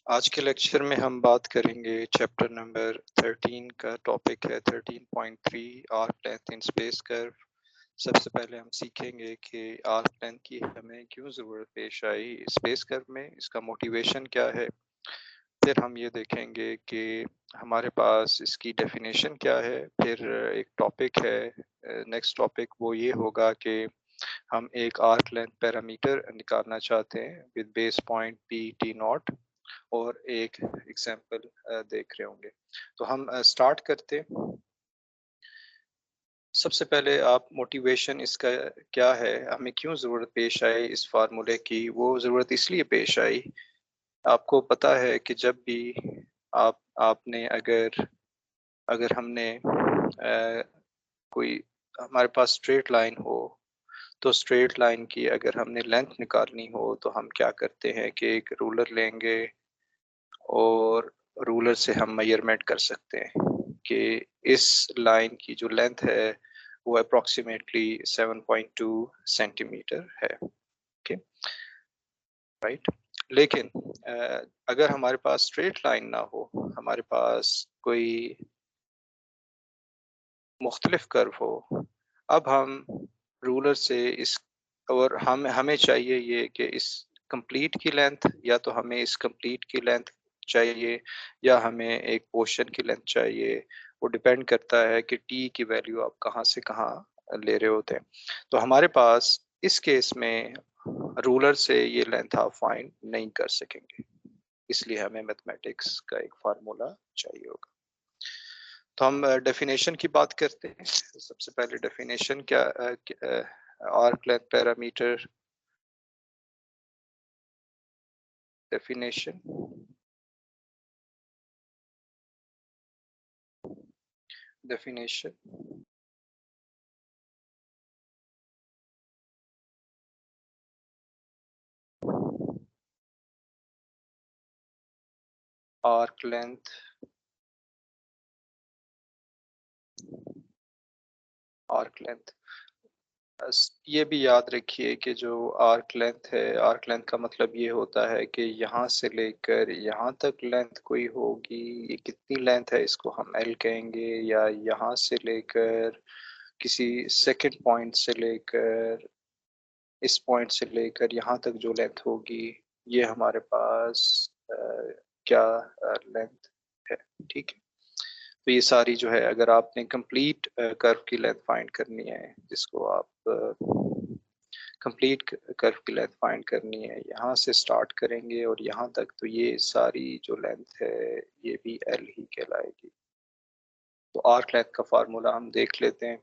आज के लेक्चर में हम बात करेंगे चैप्टर नंबर 13 का टॉपिक है 13.3 arc length in space curve. सबसे पहले हम सीखेंगे कि आर्क लेंथ की हमें क्यों ज़रूरत पेश आई स्पेस कर्व में, इसका मोटिवेशन क्या है। फिर हम ये देखेंगे कि हमारे पास इसकी डेफिनेशन क्या है। फिर एक टॉपिक है, नेक्स्ट टॉपिक वो ये होगा कि हम एक आर्क लेंथ पैरामीटर निकालना चाहते हैं with base point P T not और एक एग्जाम्पल देख रहे होंगे। तो हम स्टार्ट करते हैं। सबसे पहले आप मोटिवेशन इसका क्या है, हमें क्यों ज़रूरत पेश आई इस फार्मूले की। वो ज़रूरत इसलिए पेश आई, आपको पता है कि जब भी आपने अगर अगर हमने कोई हमारे पास स्ट्रेट लाइन हो, तो स्ट्रेट लाइन की अगर हमने लेंथ निकालनी हो तो हम क्या करते हैं कि एक रूलर लेंगे और रूलर से हम मेजरमेंट कर सकते हैं कि इस लाइन की जो लेंथ है वो अप्रोक्सीमेटली 7.2 सेंटीमीटर है। Okay, right. लेकिन अगर हमारे पास स्ट्रेट लाइन ना हो, हमारे पास कोई मुख्तलिफ कर्व हो, अब हम रूलर से इस और हम हमें चाहिए ये कि इस कंप्लीट की लेंथ, या तो हमें इस कंप्लीट की लेंथ चाहिए या हमें एक पोर्शन की लेंथ चाहिए। वो डिपेंड करता है कि टी की वैल्यू आप कहाँ से कहाँ ले रहे होते हैं। तो हमारे पास इस केस में रूलर से ये लेंथ आप फाइंड नहीं कर सकेंगे, इसलिए हमें मैथमेटिक्स का एक फार्मूला चाहिए होगा। तो हम डेफिनेशन की बात करते हैं। सबसे पहले डेफिनेशन क्या, arc length parameter definition. Definition arc length arc length ये भी याद रखिए कि जो आर्क लेंथ है, आर्क लेंथ का मतलब ये होता है कि यहाँ से लेकर यहाँ तक लेंथ कोई होगी। ये कितनी लेंथ है इसको हम एल कहेंगे, या यहाँ से लेकर किसी सेकंड पॉइंट से लेकर इस पॉइंट से लेकर यहाँ तक जो लेंथ होगी, ये हमारे पास क्या लेंथ है। ठीक है। तो ये सारी जो है, अगर आपने कंप्लीट कर्व की लेंथ फाइंड करनी है, जिसको आप कंप्लीट कर्व की लेंथ फाइंड करनी है, यहाँ से स्टार्ट करेंगे और यहाँ तक, तो ये सारी जो लेंथ है ये भी एल ही कहलाएगी। तो आर्क लेंथ का फार्मूला हम देख लेते हैं।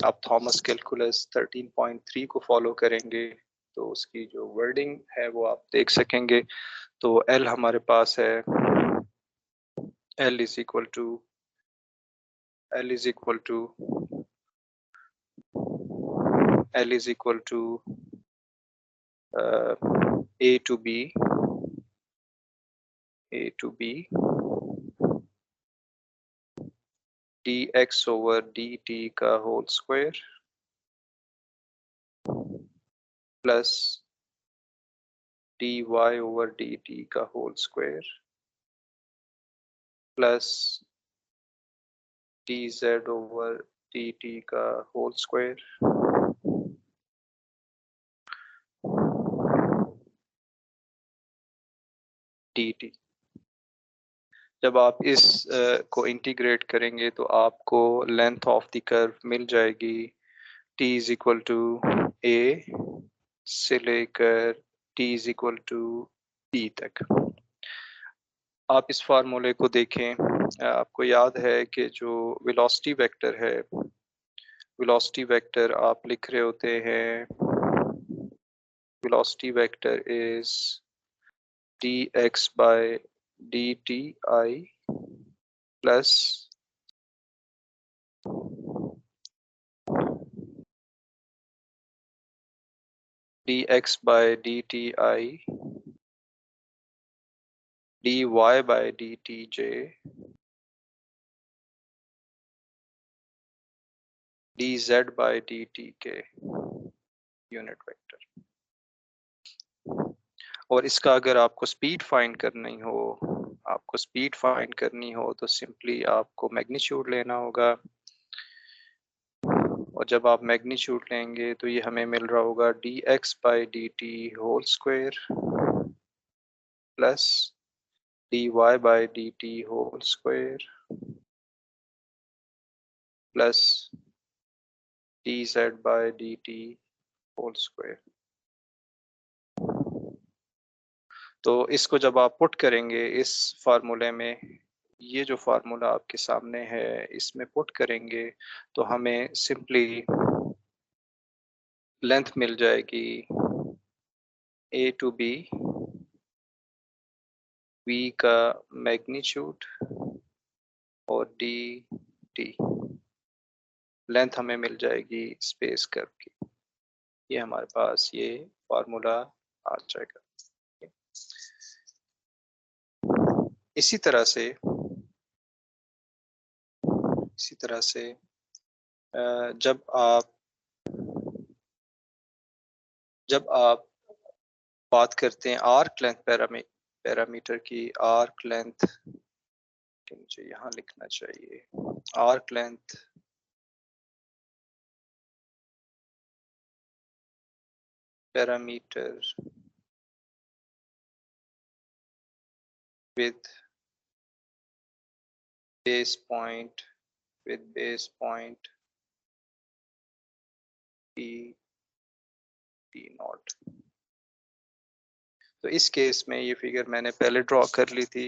आप थॉमस कैलकुलस 13.3 को फॉलो करेंगे तो उसकी जो वर्डिंग है वो आप देख सकेंगे। तो एल हमारे पास है, L is equal to L is equal to L is equal to A to B d x over d t का whole square plus d y over d t का whole square plus d z over d t का whole square d t. जब आप इस को integrate करेंगे तो आपको लेंथ ऑफ द कर्व मिल जाएगी t is equal to a से लेकर t is equal to b तक। आप इस फार्मूले को देखें, आपको याद है कि जो वेलोसिटी वेक्टर है, वेलोसिटी वेक्टर आप लिख रहे होते हैं, velocity vector is dx by dt I plus dx by dt I dy by dt j dz by dt k unit vector. और इसका अगर आपको स्पीड फाइंड करनी हो तो सिंपली आपको मैग्नीट्यूड लेना होगा, और जब आप मैग्नीट्यूड लेंगे तो ये हमें मिल रहा होगा dx/dt whole square plus dy/dt whole square plus dz/dt whole square. तो इसको जब आप पुट करेंगे इस फार्मूले में, ये जो फार्मूला आपके सामने है इसमें पुट करेंगे तो हमें सिंपली लेंथ मिल जाएगी a to b, v का मैग्नीट्यूड और d t, लेंथ हमें मिल जाएगी स्पेस कर्व की। ये हमारे पास ये फार्मूला आ जाएगा। इसी तरह से जब आप बात करते हैं आर्क लेंथ पैरामीटर की, आर्क लेंथ मुझे यहाँ लिखना चाहिए, arc length parameter with base point t not. तो इस केस में ये फिगर मैंने पहले ड्रॉ कर ली थी।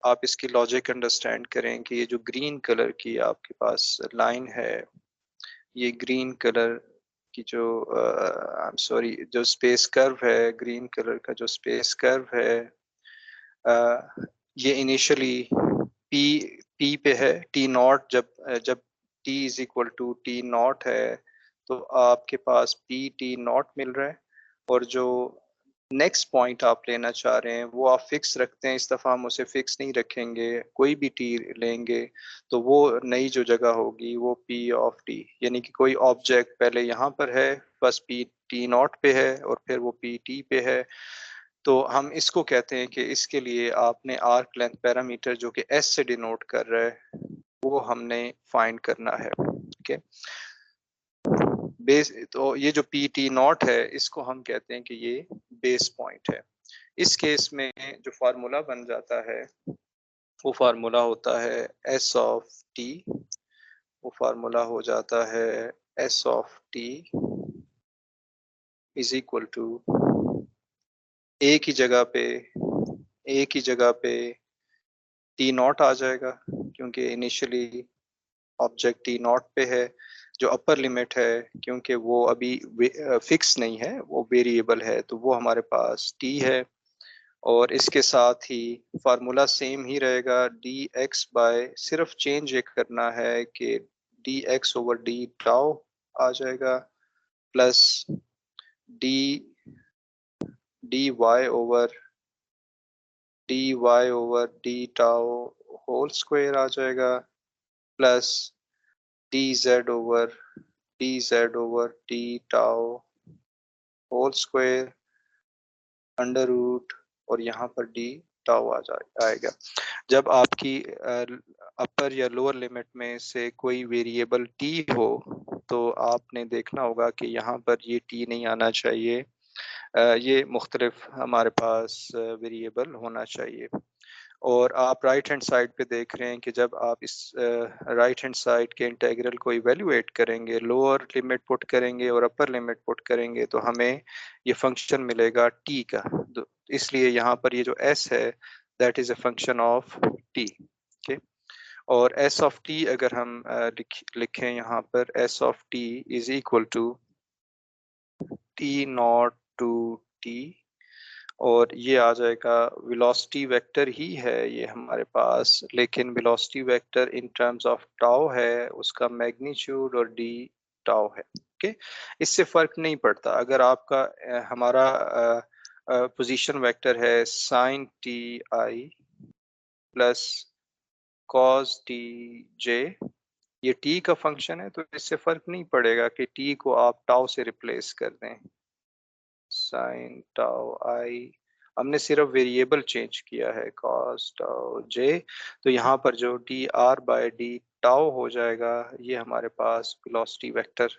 आप इसकी लॉजिक अंडरस्टैंड करें कि ये जो ग्रीन कलर की आपके पास लाइन है, ये ग्रीन कलर की जो आई एम सॉरी जो स्पेस कर्व है, ग्रीन कलर का जो स्पेस कर्व है, ये इनिशियली पी पे है, टी नॉट जब T is equal to T naught है तो आपके पास पी टी नॉट मिल रहा है, और जो नेक्स्ट पॉइंट आप लेना चाह रहे हैं वो आप फिक्स रखते हैं। इस दफ़ा हम उसे फिक्स नहीं रखेंगे, कोई भी टी लेंगे तो वो नई जो जगह होगी वो पी ऑफ टी, यानी कि कोई ऑब्जेक्ट पहले यहाँ पर है, बस पी टी नॉट पे है और फिर वो पी टी पे है। तो हम इसको कहते हैं कि इसके लिए आपने आर्क लेंथ पैरामीटर जो कि एस से डिनोट कर रहा है वो हमने फाइंड करना है। ओके, बेस, तो ये जो पी टी नॉट है इसको हम कहते हैं कि ये बेस पॉइंट है। इस केस में जो फार्मूला बन जाता है वो फार्मूला होता है एस ऑफ टी, वो फार्मूला हो जाता है S of T is equal to एक ही जगह पे टी नॉट आ जाएगा, क्योंकि इनिशियली ऑब्जेक्ट टी नॉट पे है। जो अपर लिमिट है क्योंकि वो अभी फिक्स नहीं है, वो वेरिएबल है, तो वो हमारे पास टी है। और इसके साथ ही फार्मूला सेम ही रहेगा, डी एक्स बाय, सिर्फ चेंज ये करना है कि d x over d tau आ जाएगा, plus d d y over d tau whole square आ जाएगा, plus d z over d tau whole square under root, और यहाँ पर डी टाउ आएगा। जब आपकी अपर या लोअर लिमिट में से कोई वेरिएबल टी हो तो आपने देखना होगा कि यहाँ पर ये टी नहीं आना चाहिए, ये मुख्तलिफ हमारे पास वेरिएबल होना चाहिए। और आप राइट हैंड साइड पे देख रहे हैं कि जब आप इस राइट हैंड साइड के इंटेग्रल को इवेल्युएट करेंगे, लोअर लिमिट पुट करेंगे और अपर लिमिट पुट करेंगे तो हमें ये फंक्शन मिलेगा टी का। इसलिए यहाँ पर ये जो s है that is a function of T. Okay, और s ऑफ t अगर हम लिखें यहाँ पर, s of t is equal to T naught to T, और ये आ जाएगा वेलोसिटी वेक्टर ही है ये हमारे पास, लेकिन velocity vector in terms of tau है, उसका मैग्नीट्यूड और डी टाउ है। ओके, इससे फर्क नहीं पड़ता अगर आपका हमारा पोजीशन वेक्टर है sine T I plus cos T j, ये टी का फंक्शन है तो इससे फर्क नहीं पड़ेगा कि टी को आप टाउ से रिप्लेस कर दें। साइन टाउ आई, हमने सिर्फ वेरिएबल चेंज किया है cos टाउ जे, तो यहाँ पर जो D R by D tau हो जाएगा ये हमारे पास वेलोसिटी वेक्टर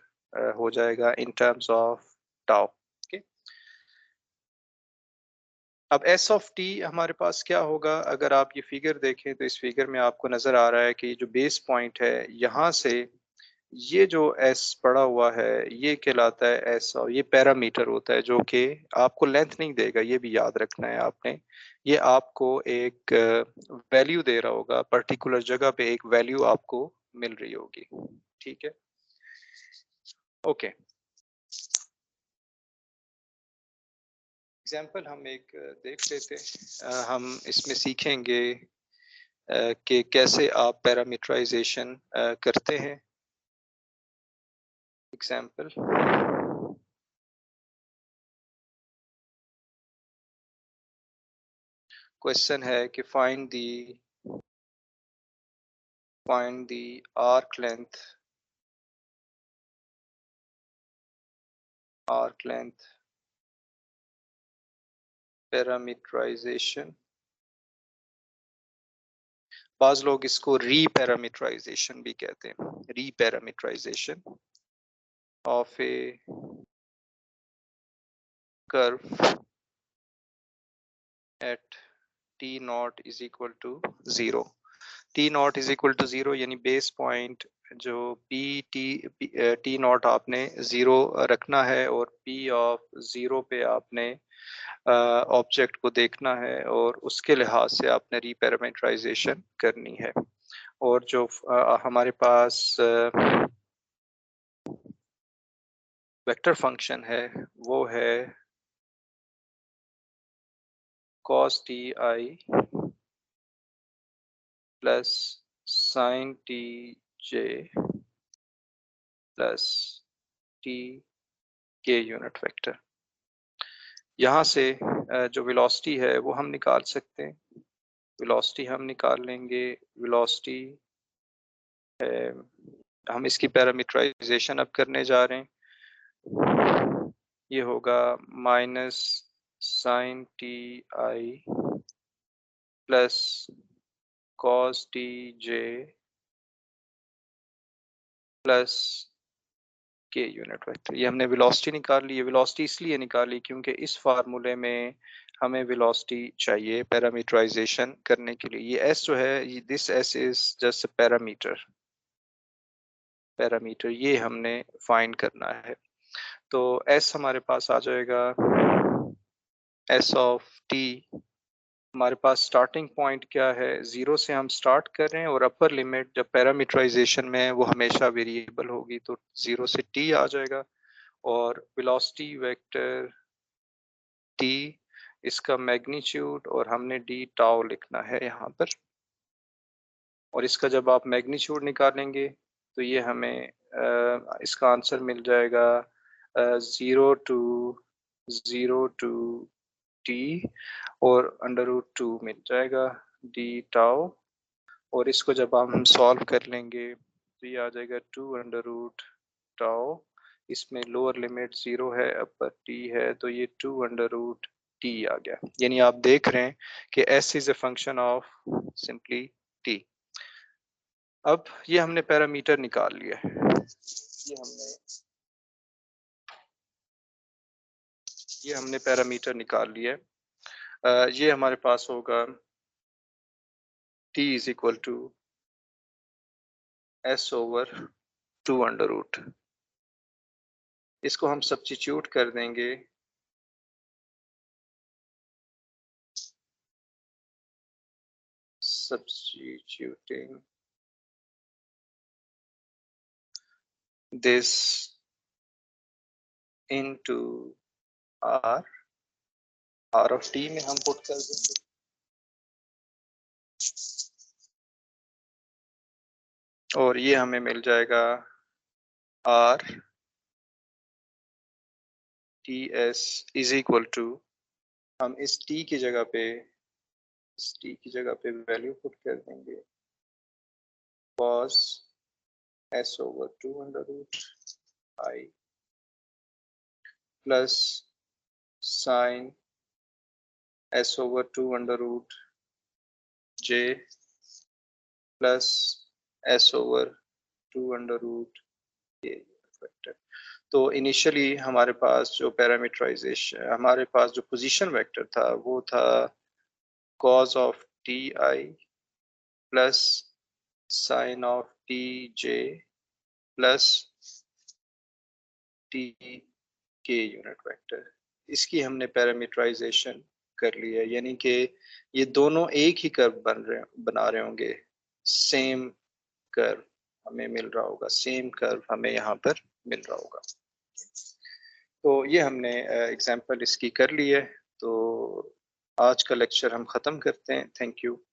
हो जाएगा इन टर्म्स ऑफ टाउ। अब एस ऑफ टी हमारे पास क्या होगा, अगर आप ये फिगर देखें तो इस फिगर में आपको नजर आ रहा है कि जो बेस पॉइंट है यहाँ से ये जो एस पड़ा हुआ है ये कहलाता है एस, और ये पैरामीटर होता है जो कि आपको लेंथ नहीं देगा, ये भी याद रखना है आपने। ये आपको एक वैल्यू दे रहा होगा, पर्टिकुलर जगह पे एक वैल्यू आपको मिल रही होगी। ठीक है, ओके। एग्जाम्पल हम एक देख लेते हैं। हम इसमें सीखेंगे कि कैसे आप पैरामीटराइजेशन करते हैं। एग्जाम्पल, क्वेश्चन है कि find the arc length parameterization. बाज लोग इसको रीपैरामीटराइजेशन भी कहते हैं, reparameterization of a curve at T naught is equal to 0। T naught is equal to 0 यानी बेस पॉइंट जो टी नॉट आपने 0 रखना है और पी ऑफ 0 पे आपने ऑब्जेक्ट को देखना है और उसके लिहाज से आपने रीपैरामीटराइजेशन करनी है। और जो हमारे पास वेक्टर फंक्शन है वो है cos T I plus sign T J plus T के यूनिट वेक्टर। यहाँ से जो वेलोसिटी है वो हम निकाल सकते हैं। वेलोसिटी हम निकाल लेंगे, वेलोसिटी हम इसकी पैरामीटराइजेशन अब करने जा रहे हैं। ये होगा minus sine T I plus cos T J plus K unit vector. ये हमने वेलोसिटी निकाल ली है। वेलोसिटी इसलिए निकाली क्योंकि इस फार्मूले में हमें वेलोसिटी चाहिए पैरामीटराइजेशन करने के लिए। ये एस जो है, this S is just parameter, ये हमने फाइंड करना है। तो एस हमारे पास आ जाएगा एस ऑफ टी। हमारे पास स्टार्टिंग पॉइंट क्या है, 0 से हम स्टार्ट कर रहे हैं और अपर लिमिट जब पैरामीटराइजेशन में वो हमेशा वेरिएबल होगी तो 0 से टी आ जाएगा। और वेलोसिटी वेक्टर टी, इसका मैग्नीट्यूड, और हमने डी टाउ लिखना है यहाँ पर। और इसका जब आप मैग्नीट्यूड निकालेंगे तो ये हमें इसका आंसर मिल जाएगा 0 टू टी और √2 मिल जाएगा डी टाउ। और इसको जब हम सॉल्व कर लेंगे तो ये आ जाएगा 2√टाउ। इसमें लोअर लिमिट 0 है, अपर टी है, तो ये 2√t आ गया। यानी आप देख रहे हैं कि s is a function of simply t। अब ये हमने पैरामीटर निकाल लिया है, ये हमने पैरामीटर निकाल लिया है। ये हमारे पास होगा t is equal to s/2√। इसको हम सब्स्टिट्यूट कर देंगे substituting this into r of t में हम पुट कर देंगे। और ये हमें मिल जाएगा r T S is equal to, हम इस t की जगह पे वैल्यू पुट कर देंगे cos s/2√i plus sign s over 2 under root j plus s over 2 under root k vector. तो इनिशियली हमारे पास जो पैरामीटराइजेशन, हमारे पास जो पोजीशन वेक्टर था वो था cos of ti plus sign of T J plus T के यूनिट वेक्टर। इसकी हमने पैरामीटराइजेशन कर ली है, यानी कि ये दोनों एक ही कर्व बना रहे होंगे, सेम कर्व हमें मिल रहा होगा, सेम कर्व हमें यहाँ पर मिल रहा होगा। तो ये हमने एग्जाम्पल इसकी कर ली है। तो आज का लेक्चर हम ख़त्म करते हैं। Thank you.